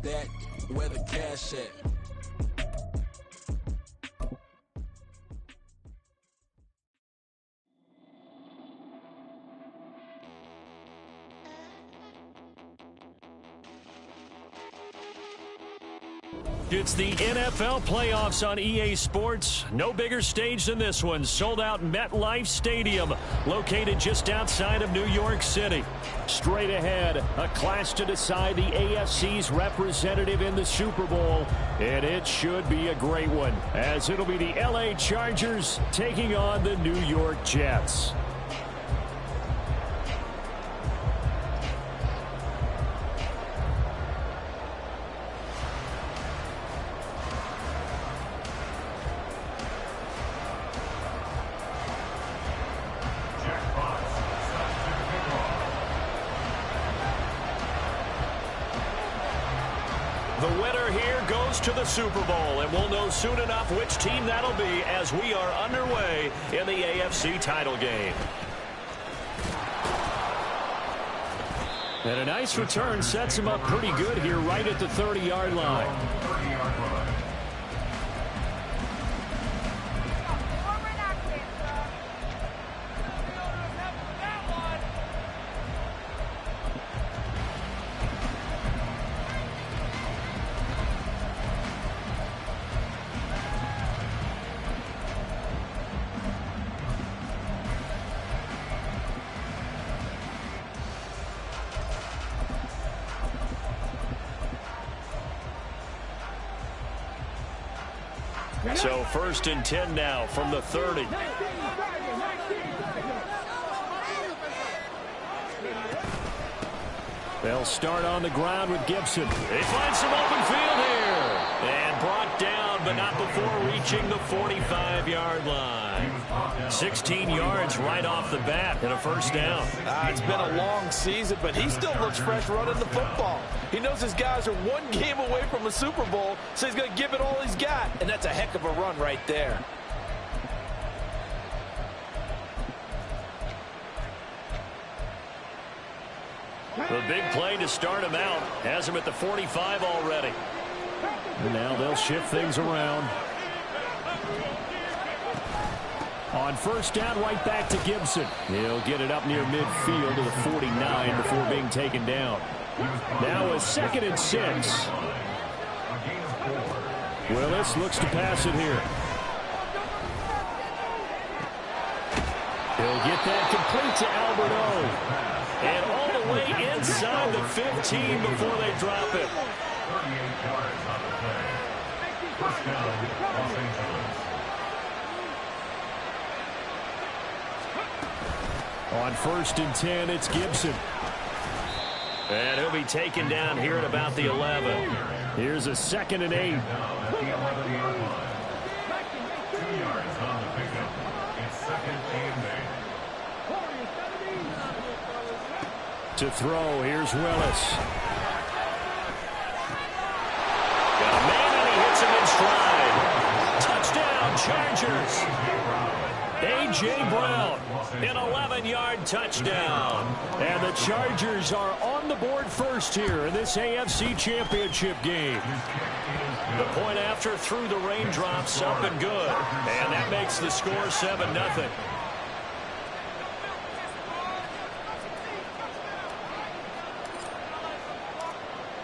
that? Where the cash at? It's the NFL playoffs on EA Sports. No bigger stage than this one. Sold out MetLife Stadium, located just outside of New York City. Straight ahead, a clash to decide the AFC's representative in the Super Bowl. And it should be a great one, as it'll be the LA Chargers taking on the New York Jets. The winner here goes to the Super Bowl, and we'll know soon enough which team that'll be as we are underway in the AFC title game. And a nice return sets him up pretty good here right at the 30-yard line. So 1st and 10 now from the 30. They'll start on the ground with Gibson. They find some open field here. And brought down, but not before reaching the 45-yard line. 16 yards right off the bat and a first down. It's been a long season, but he still looks fresh running the football. He knows his guys are one game away from a Super Bowl, so he's going to give it all he's got. And that's a heck of a run right there. The big play to start him out has him at the 45 already. And now they'll shift things around. On first down, right back to Gibson. He'll get it up near midfield to the 49 before being taken down. Now a 2nd and 6. Willis looks to pass it here. He'll get that complete to Albert O. And all the way inside the 15 before they drop it. On 1st and 10, it's Gibson. And he'll be taken down here at about the 11. Here's a 2nd and 8. To throw, here's Willis. Got a man and he hits him in stride. Touchdown, Chargers. A.J. Brown, an 11-yard touchdown. And the Chargers are on the board first here in this AFC Championship game. The point after through the raindrops, up and good. And that makes the score 7-0.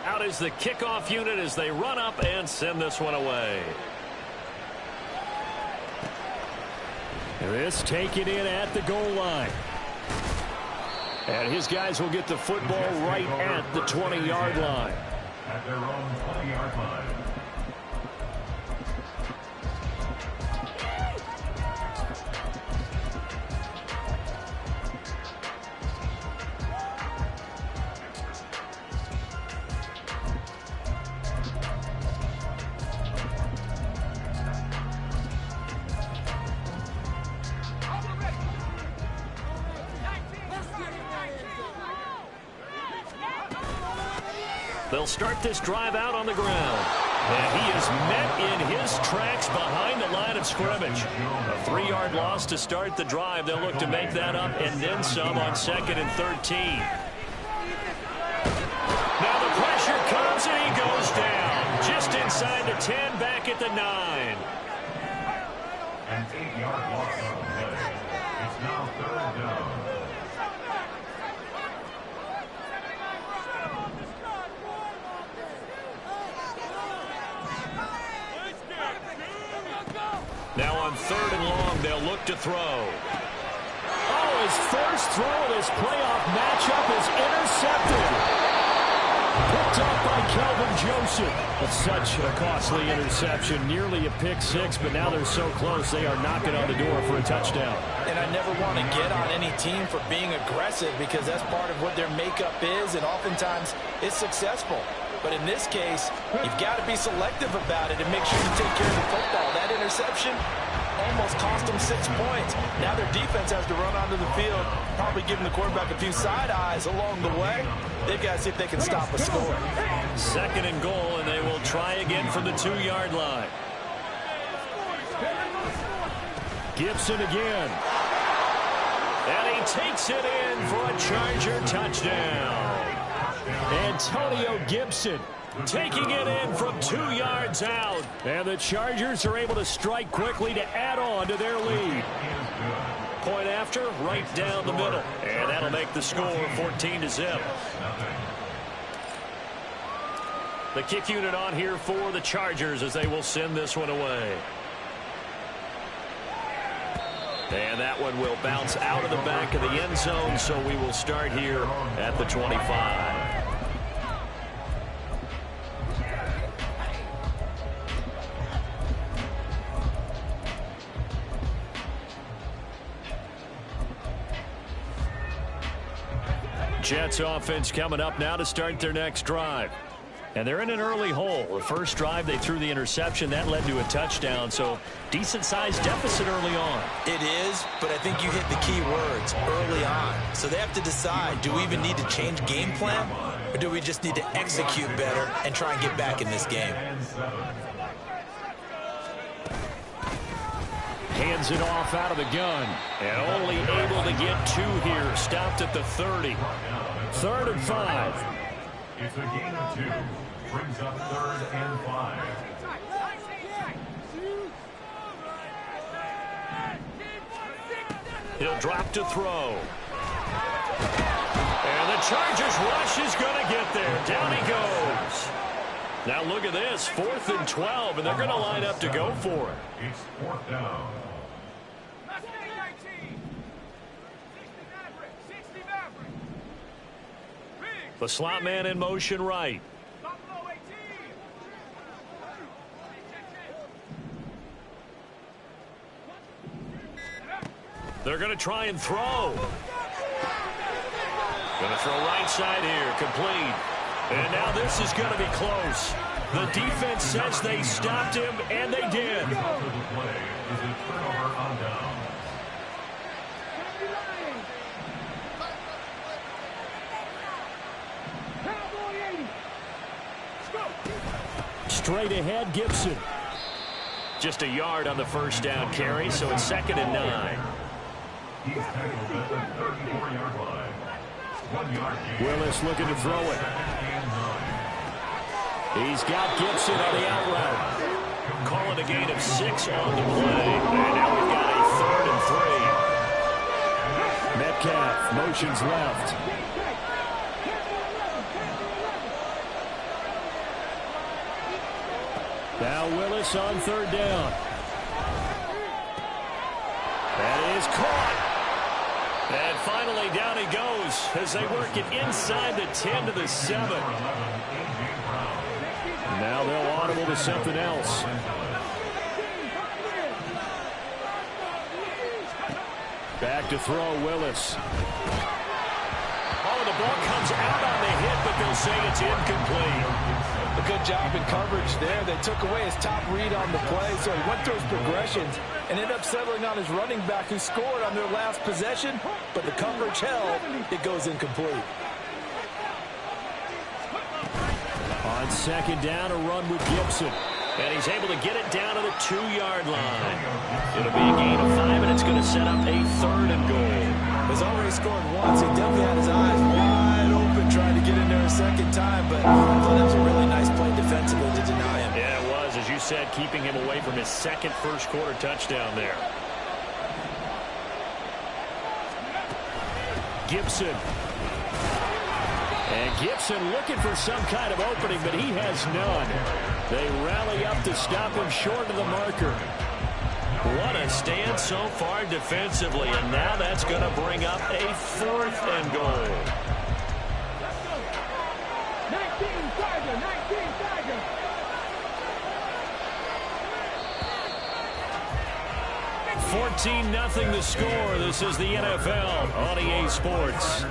Out is the kickoff unit as they run up and send this one away. This taken in at the goal line. And his guys will get the football right at the 20-yard line. At their own 20-yard line. They'll start this drive out on the ground. And he is met in his tracks behind the line of scrimmage. A 3-yard loss to start the drive. They'll look to make that up and then some on 2nd and 13. Now the pressure comes and he goes the 10, back at the 9. An 8-yard loss on the play. It's now 3rd down. Now on 3rd and long, they'll look to throw. Oh, his first throw of this playoff matchup is intercepted. Picked up by Kelvin Joseph. But such a costly interception, nearly a pick six, but now they're so close they are knocking on the door for a touchdown. And I never want to get on any team for being aggressive because that's part of what their makeup is, and oftentimes it's successful. But in this case, you've got to be selective about it and make sure you take care of the football. That interception almost cost them 6 points. Now their defense has to run onto the field, probably giving the quarterback a few side eyes along the way. They've got to see if they can stop a score. 2nd and goal, and they will try again from the 2-yard line. Gibson again. And he takes it in for a Charger touchdown. Antonio Gibson taking it in from 2 yards out. And the Chargers are able to strike quickly to add on to their lead. Point after, right down the middle. And that'll make the score 14-0. The kick unit on here for the Chargers as they will send this one away. And that one will bounce out of the back of the end zone, so we will start here at the 25. Jets offense coming up now to start their next drive. And they're in an early hole. The first drive, they threw the interception. That led to a touchdown, so decent-sized deficit early on. It is, but I think you hit the key words, early on. So they have to decide, do we even need to change game plan, or do we just need to execute better and try and get back in this game? Hands it off out of the gun, and only able to get 2 here. Stopped at the 30. 3rd and 5. It's a gain of 2. Brings up 3rd and 5. He'll drop to throw. And the Chargers rush is going to get there. Down he goes. Now look at this. 4th and 12, and they're going to line up to go for it. It's 4th down. The slot man in motion right. They're going to try and throw. Going to throw right side here. Complete. And now this is going to be close. The defense says they stopped him, and they did. The play is a turnover on down. Straight ahead, Gibson. Just a yard on the first down carry, so it's 2nd and 9. He's tackled at the 34-yard line. 1 yard gain. Willis looking to throw it. He's got Gibson on the out route. Calling a gain of 6 on the play. And now we've got a 3rd and 3. Metcalf motions left. Now Willis on 3rd down. That is caught. And finally down he goes as they work it inside the 10 to the 7. Now they'll audible to something else. Back to throw, Willis. Oh, the ball comes out on the hit, but they'll say it's incomplete. A good job in coverage there. They took away his top read on the play, so he went through his progressions and ended up settling on his running back who scored on their last possession, but the coverage held. It goes incomplete. On 2nd down, a run with Gibson. And he's able to get it down to the 2-yard line. It'll be a gain of 5, and it's going to set up a 3rd and goal. He's already scored once. He definitely had his eyes wide open trying to get in there a second time, but I thought that was a really nice play defensively to deny him. Yeah, it was. As you said, keeping him away from his second first-quarter touchdown there. Gibson. And Gibson looking for some kind of opening, but he has none. They rally up to stop him short of the marker. What a stand so far defensively, and now that's going to bring up a 4th and goal. 14-0 the score. This is the NFL on EA Sports.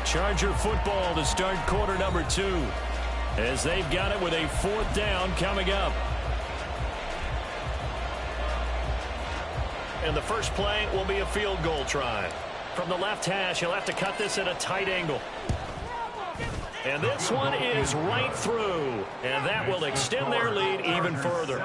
Charger football to start quarter number 2, as they've got it with a 4th down coming up. And the first play will be a field goal try. From the left hash, he'll have to cut this at a tight angle. And this one is right through, and that will extend their lead even further.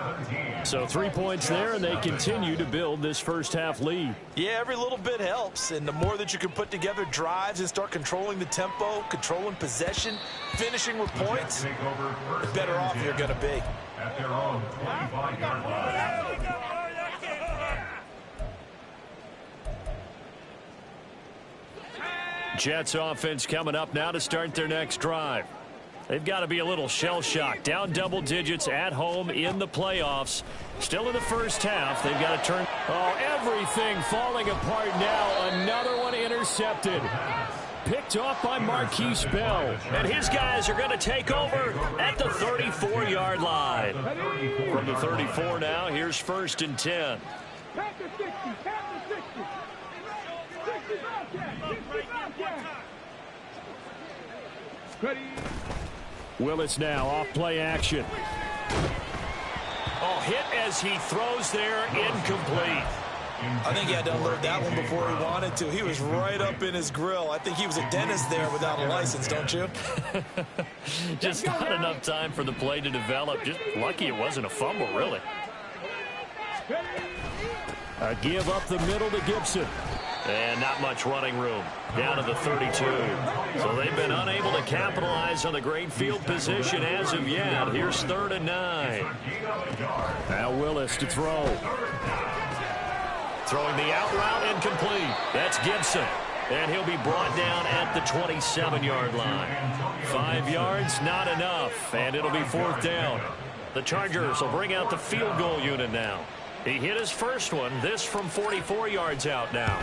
So 3 points there, and they continue to build this first-half lead. Yeah, every little bit helps, and the more that you can put together drives and start controlling the tempo, controlling possession, finishing with points, the better off you're going to be. At their own 25-yard line. Jets offense coming up now to start their next drive. They've got to be a little shell-shocked. Down double digits at home in the playoffs. Still in the first half. They've got to turn. Oh, everything falling apart now. Another one intercepted. Picked off by Marquise Bell. And his guys are going to take over at the 34-yard line. From the 34 now, here's 1st and 10. Willis now off play action. Oh, hit as he throws there, incomplete. I think he had to unload that one before he wanted to. He was right up in his grill. I think he was a dentist there without a license, don't you? Just not enough time for the play to develop. Just lucky it wasn't a fumble, really. A give up the middle to Gibson. And not much running room. Down to the 32. So they've been unable to capitalize on the great field position as of yet. Here's 3rd and 9. Now Willis to throw. Throwing the out route incomplete. That's Gibson. And he'll be brought down at the 27-yard line. 5 yards, not enough. And it'll be 4th down. The Chargers will bring out the field goal unit now. He hit his first one. This from 44 yards out now.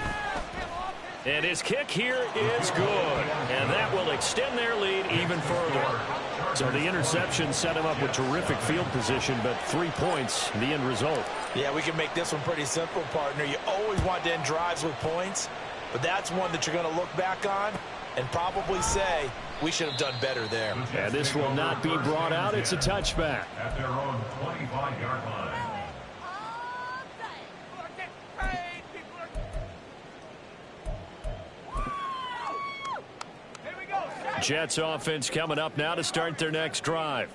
And his kick here is good. And that will extend their lead even further. So the interception set him up with terrific field position, but 3 points, the end result. Yeah, we can make this one pretty simple, partner. You always want to end drives with points, but that's one that you're going to look back on and probably say, we should have done better there. And this will not be brought out. It's a touchback. At their own 25-yard line. Jets offense coming up now to start their next drive.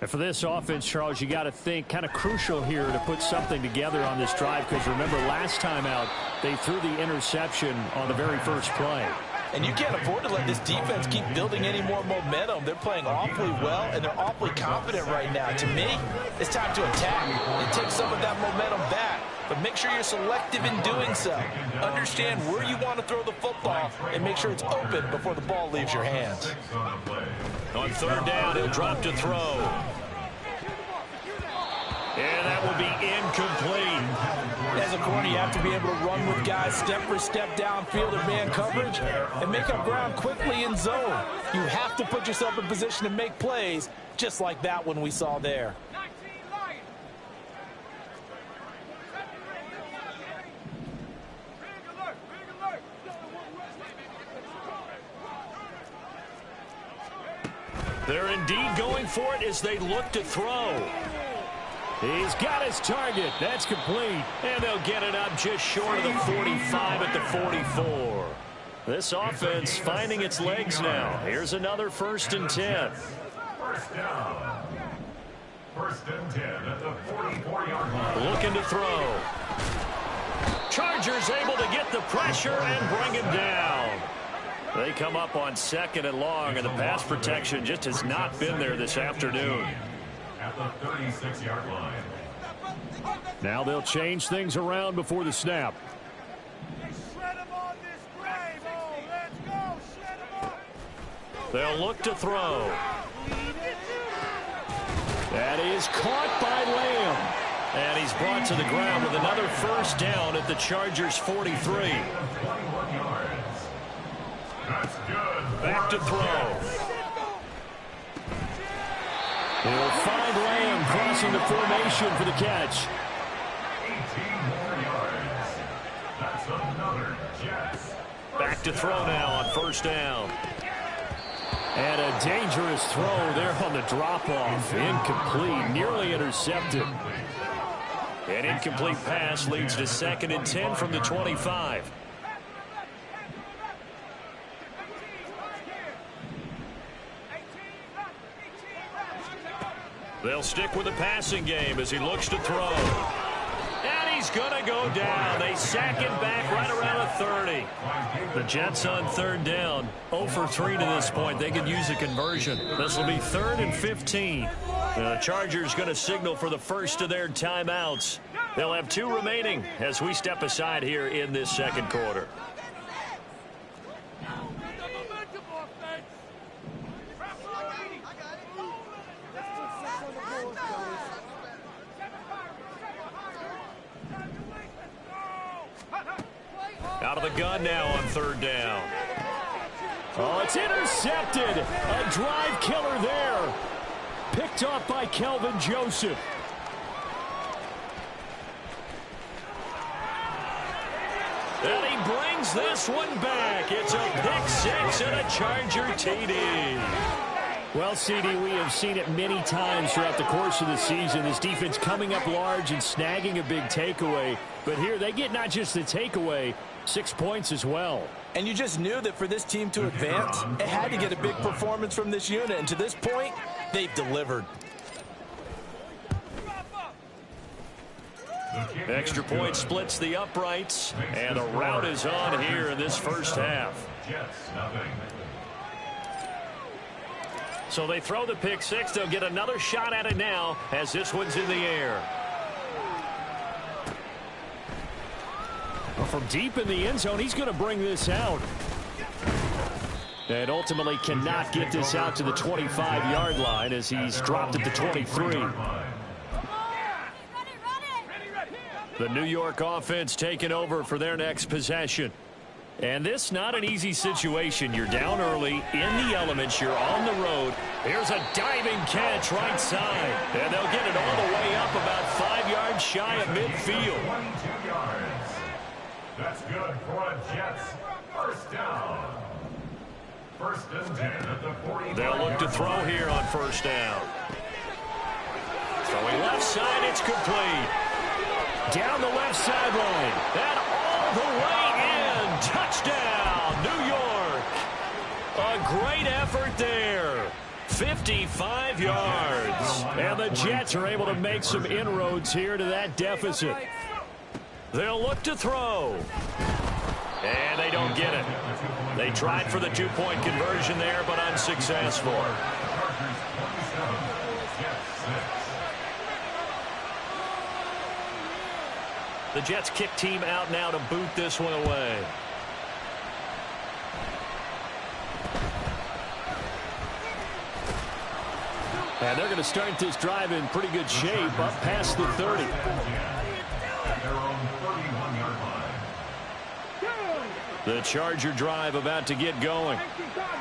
And for this offense, Charles, you got to think kind of crucial here to put something together on this drive, because remember last time out they threw the interception on the very first play. And you can't afford to let this defense keep building any more momentum. They're playing awfully well, and they're awfully confident right now. To me, it's time to attack and take some of that momentum back. But make sure you're selective in doing so. Understand where you want to throw the football and make sure it's open before the ball leaves your hands. On 3rd down, he'll drop to throw. And that will be incomplete. As a corner, you have to be able to run with guys step for step downfield in man coverage and make up ground quickly in zone. You have to put yourself in position to make plays, just like that one we saw there. They're indeed going for it as they look to throw. He's got his target. That's complete. And they'll get it up just short of the 45 at the 44. This offense finding its legs now. Here's another 1st and 10. First down. 1st and 10 at the 44-yard line. Looking to throw. Chargers able to get the pressure and bring him down. They come up on 2nd and long, and the pass protection just has not been there this afternoon. At the 36-yard line. Now they'll change things around before the snap. They'll look to throw. That is caught by Lamb. And he's brought to the ground with another first down at the Chargers' 43. 21 yards. That's good. Back to throw. He'll find Lamb crossing the formation for the catch. 18 more yards. That's another Jets. Back to throw now on first down. And a dangerous throw there on the drop-off. Incomplete, nearly intercepted. An incomplete pass leads to 2nd and 10 from the 25. They'll stick with the passing game as he looks to throw. And he's going to go down. They sack him back right around a 30. The Jets on 3rd down. 0 for 3 to this point. They could use a conversion. This will be 3rd and 15. The Chargers going to signal for the first of their timeouts. They'll have 2 remaining as we step aside here in this 2nd quarter. Out of the gun now on 3rd down. Oh, it's intercepted. A drive killer there. Picked off by Kelvin Joseph. And he brings this one back. It's a pick 6 and a Charger TD. Well, CD, we have seen it many times throughout the course of the season. This defense coming up large and snagging a big takeaway. But here they get not just the takeaway, 6 points as well. And you just knew that for this team to advance, it had to get a big performance from this unit. And to this point, they've delivered. Extra point splits the uprights, and the route is on here in this first half. So they throw the pick 6. They'll get another shot at it now as this one's in the air. Well, from deep in the end zone, he's going to bring this out. And ultimately cannot get this out to the 25-yard line as he's dropped at the 23. The New York offense taking over for their next possession. And this not an easy situation. You're down early in the elements. You're on the road. Here's a diving catch right side. And they'll get it all the way up about 5 yards shy of midfield. 22 yards. That's good for a Jets first down. 1st and 10 at the 40. They'll look to throw here on first down. Throwing left side, it's complete. Down the left sideline. And all the way in. Touchdown, New York. A great effort there. 55 yards. And the Jets are able to make some inroads here to that deficit. They'll look to throw. And they don't get it. They tried for the 2-point conversion there, but unsuccessful. The Jets kick team out now to boot this one away. And they're going to start this drive in pretty good shape up past the 30. The Charger drive about to get going.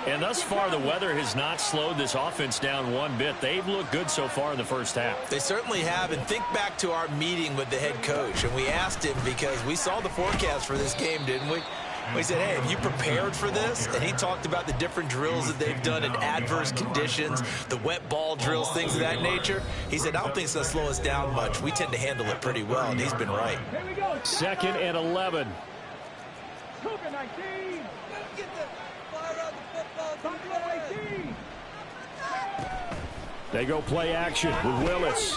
And thus far, the weather has not slowed this offense down one bit. They've looked good so far in the first half. They certainly have. And think back to our meeting with the head coach. And we asked him because we saw the forecast for this game, didn't we? We said, hey, have you prepared for this? And he talked about the different drills that they've done in adverse conditions, the wet ball drills, things of that nature. He said, I don't think it's going to slow us down much. We tend to handle it pretty well, and he's been right. 2nd and 11. They go play action with Willis.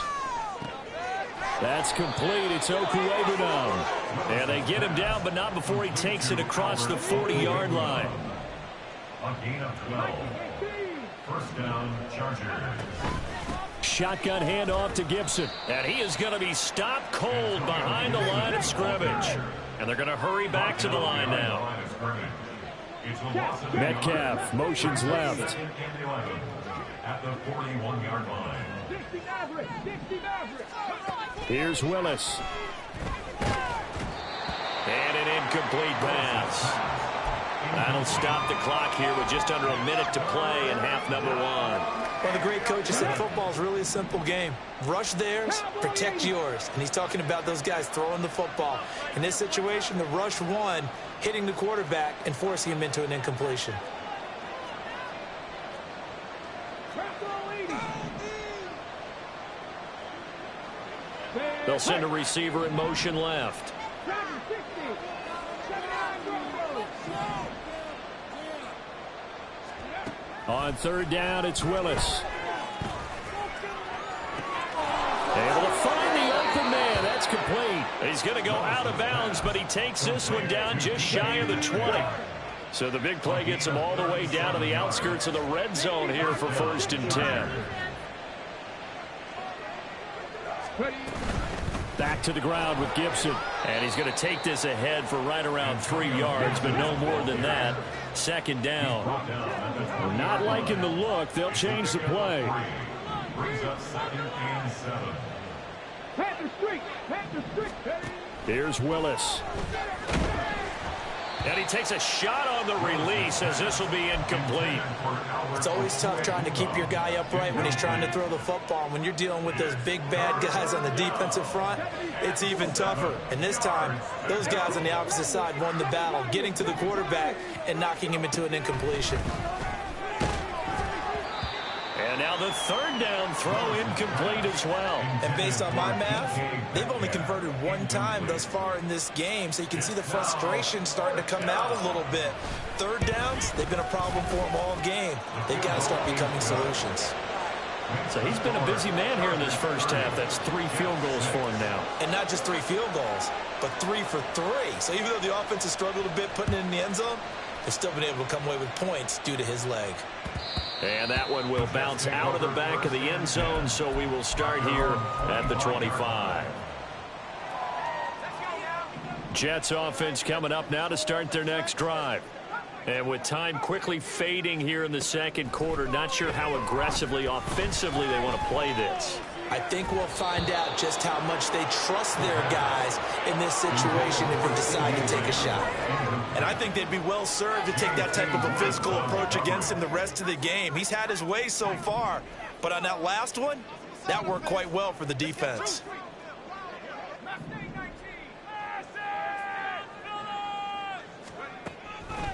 That's complete. It's Okuegbunam. And they get him down, but not before he takes it across the 40-yard line. A gain of 12. First down, Chargers. Shotgun handoff to Gibson. And he is going to be stopped cold behind the line of scrimmage. And they're going to hurry back to the line now. Metcalf motions left. At the 41-yard line. Here's Willis. And an incomplete pass. That'll stop the clock here with just under a minute to play in half number one. Well, the great coach has said football is really a simple game. Rush theirs, protect yours. And he's talking about those guys throwing the football. In this situation, the rush one, hitting the quarterback and forcing him into an incompletion. They'll send a receiver in motion left. On third down, it's Willis. Able to find the open man. That's complete. He's going to go out of bounds, but he takes this one down just shy of the 20. So the big play gets him all the way down to the outskirts of the red zone here for 1st and 10. Back to the ground with Gibson. And he's going to take this ahead for right around 3 yards, but no more than that. Second down. We're not liking the look. They'll change the play. Brings up 2nd and 7. Here's Willis. And he takes a shot on the release as this will be incomplete. It's always tough trying to keep your guy upright when he's trying to throw the football. When you're dealing with those big bad guys on the defensive front, it's even tougher. And this time, those guys on the opposite side won the battle, getting to the quarterback and knocking him into an incompletion. And now the third down throw incomplete as well. And based on my math, they've only converted one time thus far in this game, so you can see the frustration starting to come out a little bit. Third downs, they've been a problem for them all game. They've got to start becoming solutions. So he's been a busy man here in this first half. That's 3 field goals for him now. And not just 3 field goals, but 3 for 3. So even though the offense has struggled a bit putting it in the end zone, they've still been able to come away with points due to his leg. And that one will bounce out of the back of the end zone, so we will start here at the 25. Jets offense coming up now to start their next drive. And with time quickly fading here in the second quarter, not sure how aggressively, offensively they want to play this. I think we'll find out just how much they trust their guys in this situation if they decide to take a shot. And I think they'd be well served to take that type of a physical approach against him the rest of the game. He's had his way so far, but on that last one, that worked quite well for the defense.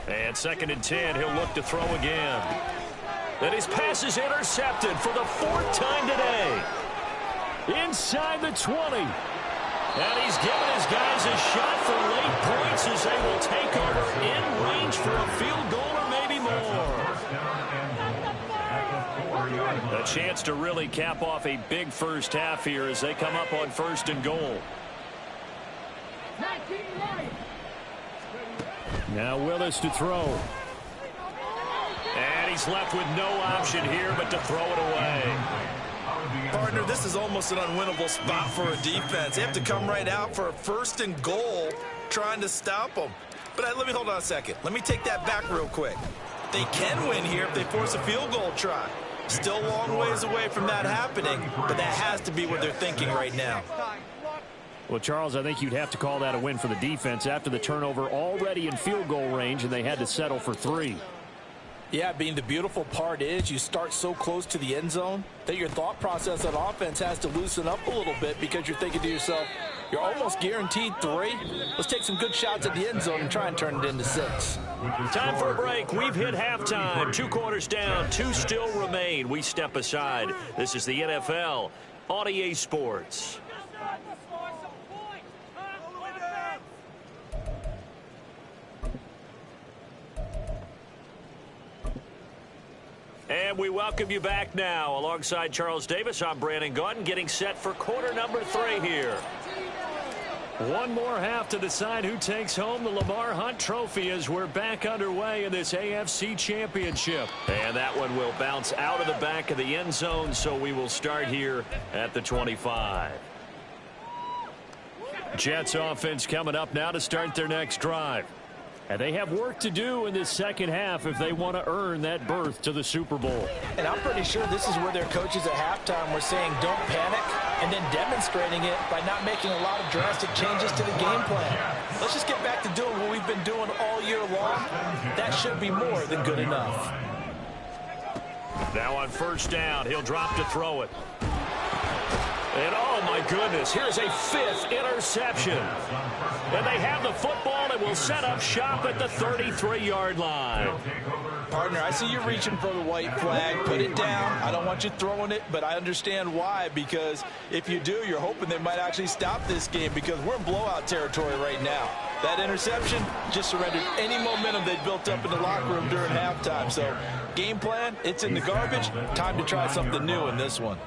And 2nd and 10, he'll look to throw again. And his pass is intercepted for the 4th time today. Inside the 20. And he's given his guys a shot for late points as they will take over in range for a field goal or maybe more. A chance to really cap off a big first half here as they come up on 1st and goal. Now Willis to throw. And he's left with no option here but to throw it away. Partner, this is almost an unwinnable spot for a defense. They have to come right out for a 1st and goal trying to stop them. But let me hold on a second. Let me take that back real quick. They can win here if they force a field goal try. Still a long ways away from that happening, but that has to be what they're thinking right now. Well, Charles, I think you'd have to call that a win for the defense after the turnover already in field goal range, and they had to settle for 3. Yeah, being the beautiful part is you start so close to the end zone that your thought process on offense has to loosen up a little bit because you're thinking to yourself, you're almost guaranteed 3. Let's take some good shots at the end zone and try and turn it into 6. Time for a break. We've hit halftime. 2 quarters down. 2 still remain. We step aside. This is the NFL on EA Sports. And we welcome you back now. Alongside Charles Davis, I'm Brandon Gaudin, getting set for quarter number 3 here. One more half to decide who takes home the Lamar Hunt Trophy as we're back underway in this AFC Championship. And that one will bounce out of the back of the end zone, so we will start here at the 25. Jets offense coming up now to start their next drive. And they have work to do in this second half if they want to earn that berth to the Super Bowl. And I'm pretty sure this is where their coaches at halftime were saying don't panic, and then demonstrating it by not making a lot of drastic changes to the game plan. Let's just get back to doing what we've been doing all year long. That should be more than good enough. Now on first down, he'll drop to throw it. And oh my goodness, here's a fifth interception. And they have the football and will set up shop at the 33-yard line. Partner, I see you reaching for the white flag. Put it down. I don't want you throwing it, but I understand why. Because if you do, you're hoping they might actually stop this game because we're in blowout territory right now. That interception just surrendered any momentum they built up in the locker room during halftime. So game plan, it's in the garbage. Time to try something new in this one.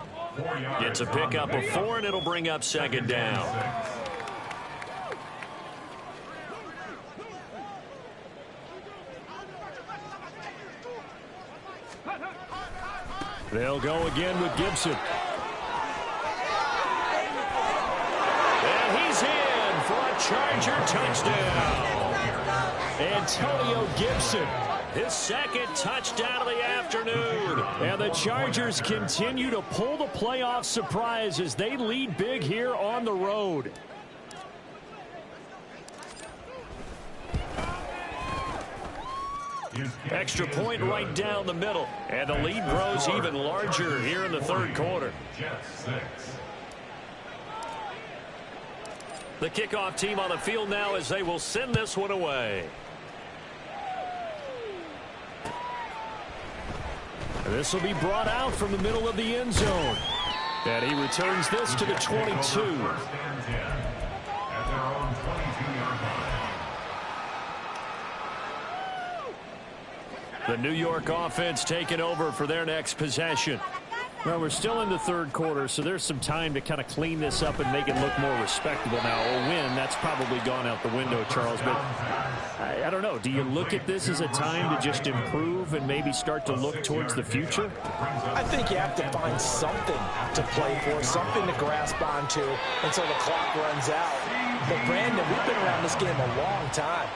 It's a pickup of 4, and it'll bring up second down. They'll go again with Gibson. And he's in for a Charger touchdown. Antonio Gibson, his second touchdown of the afternoon. And the Chargers continue to pull the playoff surprise as they lead big here on the road. Extra point right down the middle. And the lead grows even larger here in the third quarter. The kickoff team on the field now as they will send this one away. This will be brought out from the middle of the end zone. And he returns this to the 22. The New York offense taking over for their next possession. Well, we're still in the third quarter, so there's some time to kind of clean this up and make it look more respectable now. A win, that's probably gone out the window, Charles. But I don't know. Do you look at this as a time to just improve and maybe start to look towards the future? I think you have to find something to play for, something to grasp onto until the clock runs out. But, Brandon, we've been around this game a long time.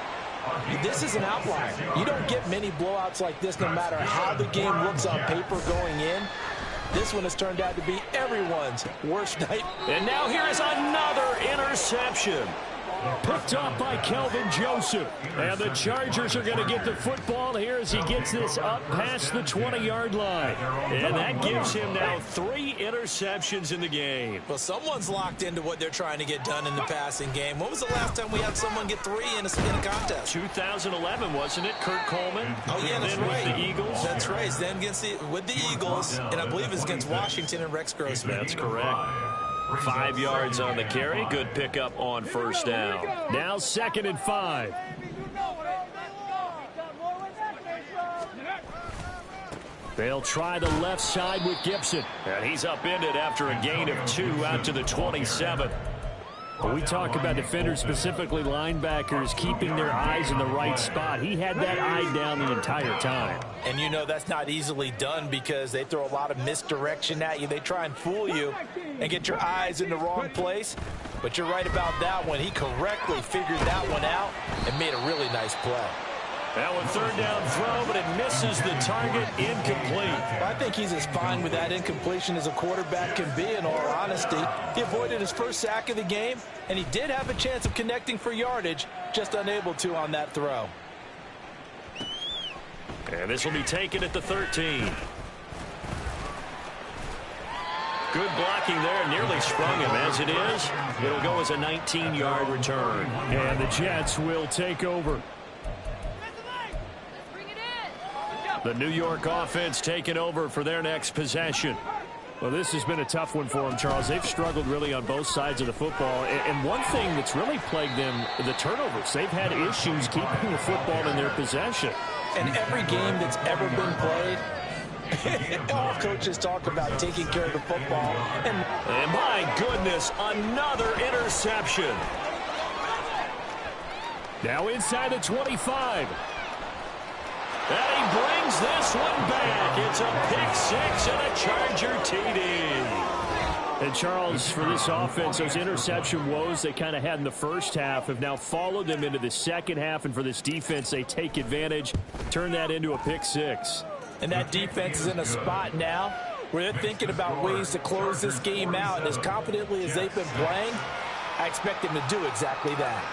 This is an outlier. You don't get many blowouts like this no matter how the game looks on paper going in. This one has turned out to be everyone's worst night. And now here is another interception. Picked off by Kelvin Joseph. And the Chargers are going to get the football here as he gets this up past the 20-yard line. And that gives him now 3 interceptions in the game. Well, someone's locked into what they're trying to get done in the passing game. When was the last time we had someone get 3 in a contest? 2011, wasn't it? Kurt Coleman. Oh, yeah, that's then right. With the Eagles. That's right. Then with the Eagles, and I believe it's against Washington and Rex Grossman. That's correct. 5 yards on the carry. Good pickup on first down. Now 2nd and 5. They'll try the left side with Gibson. And he's upended after a gain of 2 out to the 27. When we talk about defenders, specifically linebackers, keeping their eyes in the right spot, he had that eye down the entire time. And you know that's not easily done because they throw a lot of misdirection at you. They try and fool you and get your eyes in the wrong place. But you're right about that one. He correctly figured that one out and made a really nice play. That one third down throw, but it misses the target, incomplete. I think he's as fine with that incompletion as a quarterback can be, in all honesty. He avoided his first sack of the game, and he did have a chance of connecting for yardage, just unable to on that throw. And this will be taken at the 13. Good blocking there, nearly sprung him. As it is, it'll go as a 19-yard return. And the Jets will take over. The New York offense taking over for their next possession. Well, this has been a tough one for them, Charles. They've struggled really on both sides of the football. And one thing that's really plagued them, the turnovers. They've had issues keeping the football in their possession. And every game that's ever been played, all coaches talk about taking care of the football. And my goodness, another interception. Now inside the 25. And he brings this one back. It's a pick six and a Charger TD. And Charles, for this offense, those interception woes they kind of had in the first half have now followed them into the second half. And for this defense, they take advantage, turn that into a pick six. And that defense is in a spot now where they're thinking about ways to close this game out. And as confidently as they've been playing, I expect them to do exactly that.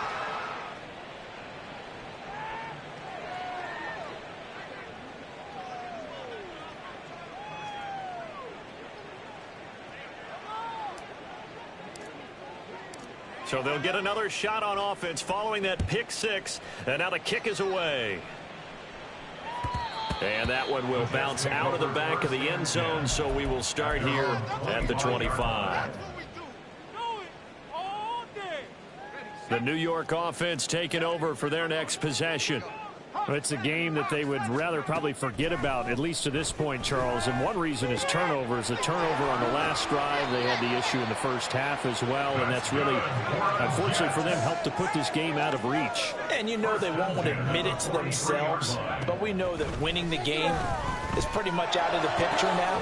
So they'll get another shot on offense following that pick six. And now the kick is away. And that one will bounce out of the back of the end zone. So we will start here at the 25. The New York offense taking over for their next possession. It's a game that they would rather probably forget about, at least to this point, Charles. And one reason is turnovers. A turnover on the last drive. They had the issue in the first half as well. And that's really, unfortunately for them, helped to put this game out of reach. And you know they won't admit it to themselves. But we know that winning the game is pretty much out of the picture now.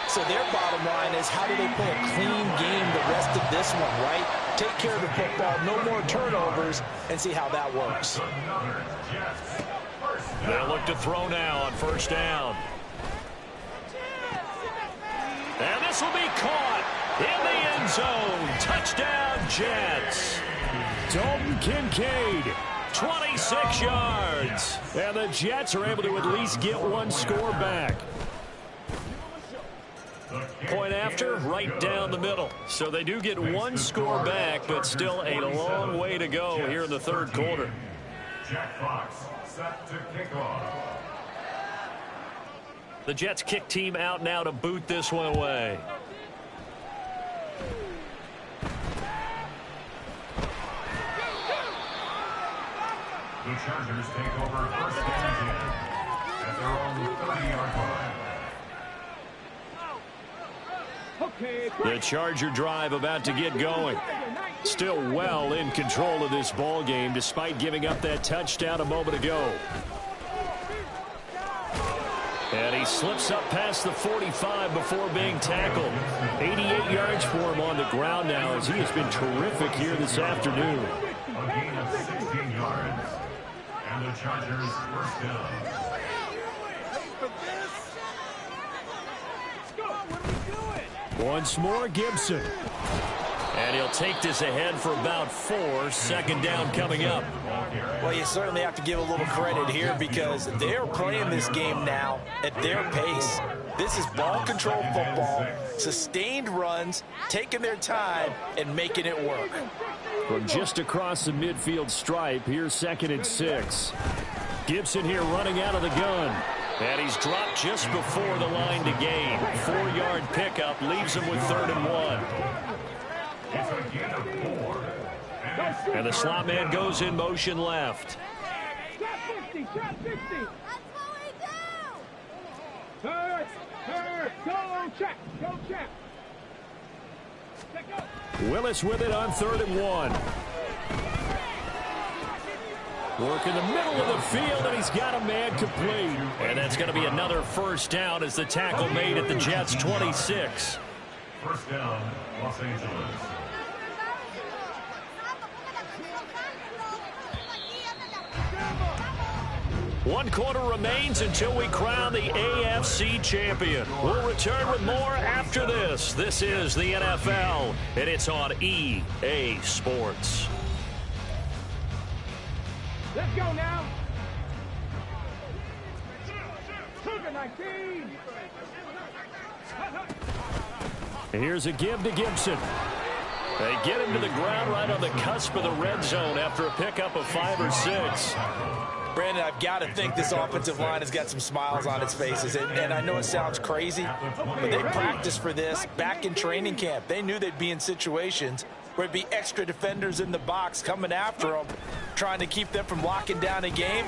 So their bottom line is, how do they play a clean game the rest of this one, right? Take care of the football, no more turnovers, and see how that works. They'll look to throw now on first down. And this will be caught in the end zone. Touchdown, Jets. Dalton Kincaid, 26 yards. And the Jets are able to at least get one score back. Point after, right down the middle. So they do get one score back, but still a long way to go here in the third quarter. Jack Fox set to kick off. The Jets kick team out now to boot this one away. The Chargers take over first and 10 at their own 30-yard line. The Charger drive about to get going. Still well in control of this ball game despite giving up that touchdown a moment ago. And he slips up past the 45 before being tackled. 88 yards for him on the ground now as he has been terrific here this afternoon. A gain of 16 yards. And the Chargers first down. Once more, Gibson. And he'll take this ahead for about 4. Second down coming up. Well, you certainly have to give a little credit here because they're playing this game now at their pace. This is ball control football, sustained runs, taking their time, and making it work. From just across the midfield stripe, here's 2nd and 6. Gibson here running out of the gun. And he's dropped just before the line to gain. 4-yard pickup leaves him with 3rd and 1. It's a gain of 4. And the slot man goes in motion left. Shot 50, shot 50. That's what we do. Go check. Willis with it on 3rd and 1. Work in the middle of the field, and he's got a man complete. And that's going to be another first down as the tackle made at the Jets' 26. First down, Los Angeles. One quarter remains until we crown the AFC champion. We'll return with more after this. This is the NFL, and it's on EA Sports. Let's go now. 19. Here's a give to Gibson. They get him to the ground right on the cusp of the red zone after a pickup of 5 or 6. Brandon, I've got to think this offensive line has got some smiles on its faces. And I know it sounds crazy, but they practiced for this back in training camp. They knew they'd be in situations where it'd be extra defenders in the box coming after them, trying to keep them from locking down a game.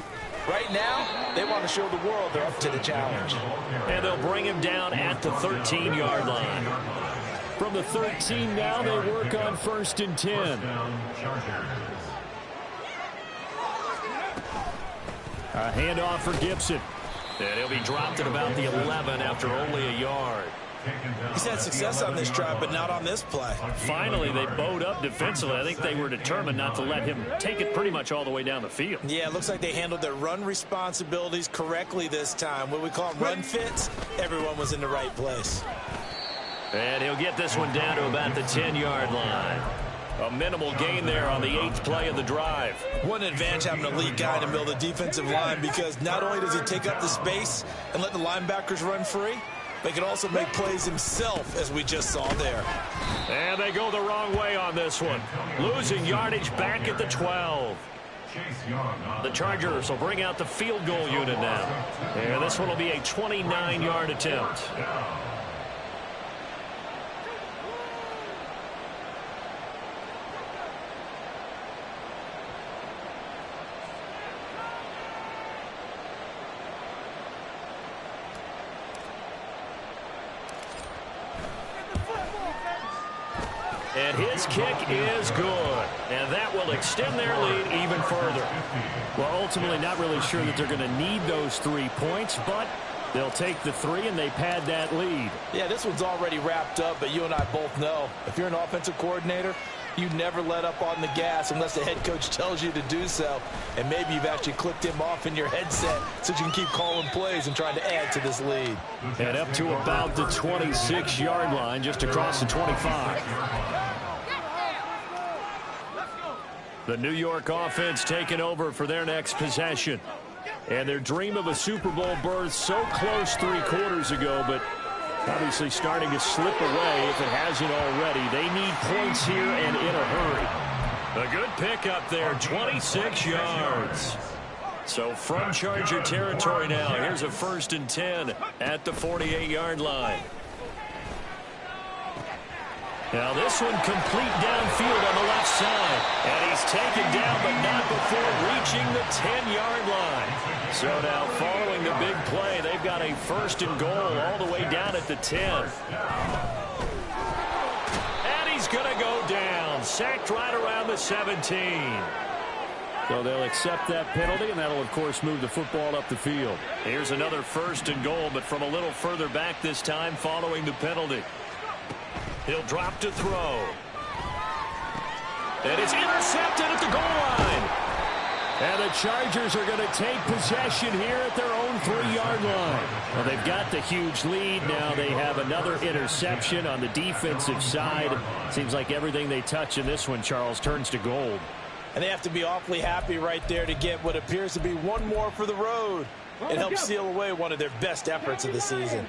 Right now, they want to show the world they're up to the challenge. And they'll bring him down at the 13-yard line. From the 13 now, they work on 1st and 10. A handoff for Gibson. And he'll be dropped at about the 11 after only a yard. He's had success on this drive, but not on this play. Finally, they bowed up defensively. I think they were determined not to let him take it pretty much all the way down the field. Yeah, it looks like they handled their run responsibilities correctly this time. What we call them run fits, everyone was in the right place. And he'll get this one down to about the 10-yard line. A minimal gain there on the 8th play of the drive. What an advantage having an elite guy in the middle of the defensive line, because not only does he take up the space and let the linebackers run free, but he can also make plays himself, as we just saw there. And they go the wrong way on this one. Losing yardage back at the 12. The Chargers will bring out the field goal unit now. And this one will be a 29-yard attempt. And his kick is good. And that will extend their lead even further. Well, ultimately not really sure that they're going to need those 3 points, but they'll take the 3 and they pad that lead. Yeah, this one's already wrapped up, but you and I both know if you're an offensive coordinator, you never let up on the gas unless the head coach tells you to do so. And maybe you've actually clicked him off in your headset so you can keep calling plays and trying to add to this lead. And up to about the 26-yard line, just across the 25. The New York offense taking over for their next possession. And their dream of a Super Bowl berth so close 3 quarters ago, but obviously starting to slip away if it hasn't already. They need points here and in a hurry. A good pickup there, 26 yards. So from Charger territory now, here's a 1st and 10 at the 48-yard line. Now this one complete downfield on the left side. And he's taken down, but not before reaching the 10-yard line. So now following the big play, they've got a 1st and goal all the way down at the 10. And he's going to go down. Sacked right around the 17. So they'll accept that penalty, and that'll, of course, move the football up the field. Here's another 1st and goal, but from a little further back this time following the penalty. He'll drop to throw. And it's intercepted at the goal line. And the Chargers are going to take possession here at their own 3-yard line. Well, they've got the huge lead. Now they have another interception on the defensive side. Seems like everything they touch in this one, Charles, turns to gold. And they have to be awfully happy right there to get what appears to be one more for the road. It helps seal away one of their best efforts of the season.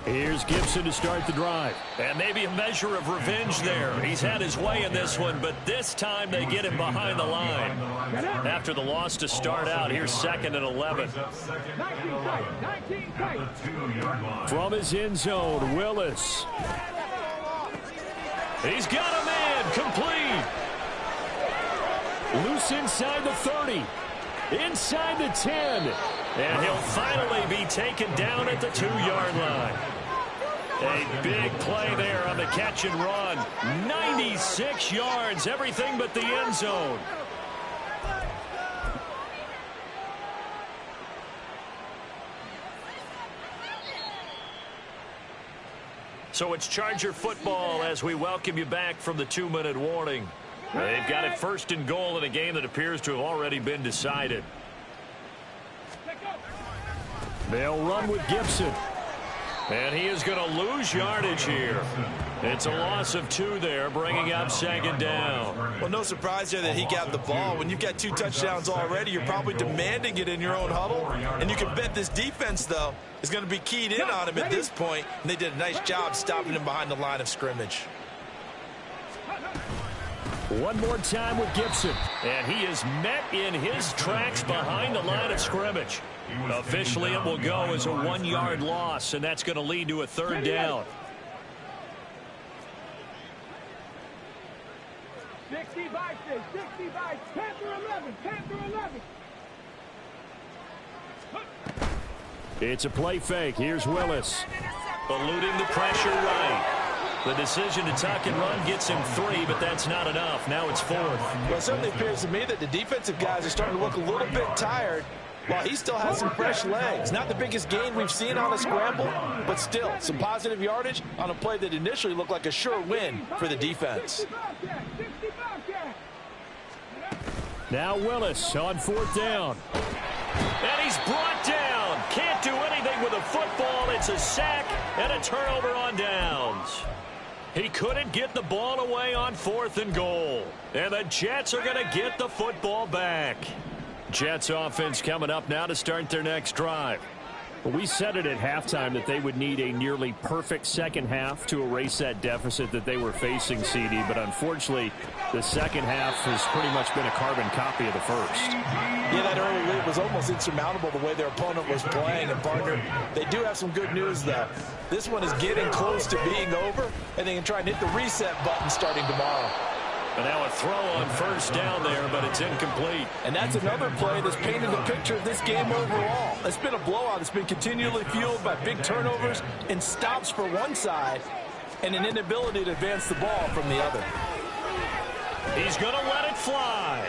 Here's Gibson to start the drive. And maybe a measure of revenge there. He's had his way in this one, but this time they get him behind the line. After the loss to start out, here's 2nd and 11. From his end zone, Willis. He's got a man, complete. Loose inside the 30. Inside the 10. And he'll finally be taken down at the 2-yard line. A big play there on the catch and run. 96 yards, everything but the end zone. So it's Charger football as we welcome you back from the 2-minute warning. They've got it 1st and goal in a game that appears to have already been decided. They'll run with Gibson. And he is going to lose yardage here. It's a loss of 2 there, bringing up 2nd down. Well, no surprise there that he got the ball. When you've got 2 touchdowns already, you're probably demanding it in your own huddle. And you can bet this defense, though, is going to be keyed in on him at this point. And they did a nice job stopping him behind the line of scrimmage. One more time with Gibson. And he is met in his tracks behind the line of scrimmage. Officially, it will go as a 1-yard loss, and that's going to lead to a 3rd down. 65, 65, 10 through 11, 10 through 11. It's a play fake. Here's Willis. Eluding the pressure right. The decision to tuck and run gets him 3, but that's not enough. Now it's 4th. Well, it certainly appears to me that the defensive guys are starting to look a little bit tired while he still has some fresh legs. Not the biggest gain we've seen on a scramble, but still some positive yardage on a play that initially looked like a sure win for the defense. Now Willis on 4th down. And he's brought down. Can't do anything with a football. It's a sack and a turnover on downs. He couldn't get the ball away on 4th and goal. And the Jets are going to get the football back. Jets offense coming up now to start their next drive. We said it at halftime that they would need a nearly perfect second half to erase that deficit that they were facing, CD. But unfortunately, the second half has pretty much been a carbon copy of the first. Yeah, that early lead was almost insurmountable the way their opponent was playing. And, partner, they do have some good news, though. This one is getting close to being over, and they can try and hit the reset button starting tomorrow. And now a throw on 1st down there, but it's incomplete. And that's another play that's painted a picture of this game overall. It's been a blowout. It's been continually fueled by big turnovers and stops for one side and an inability to advance the ball from the other. He's going to let it fly.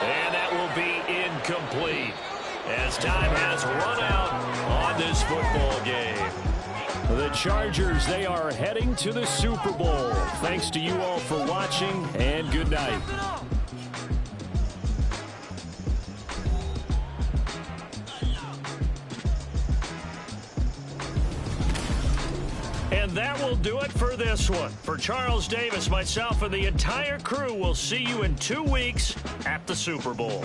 And that will be incomplete as time has run out on this football game. The Chargers, they are heading to the Super Bowl. Thanks to you all for watching, and good night. And that will do it for this one. For Charles Davis, myself, and the entire crew, we'll see you in 2 weeks at the Super Bowl.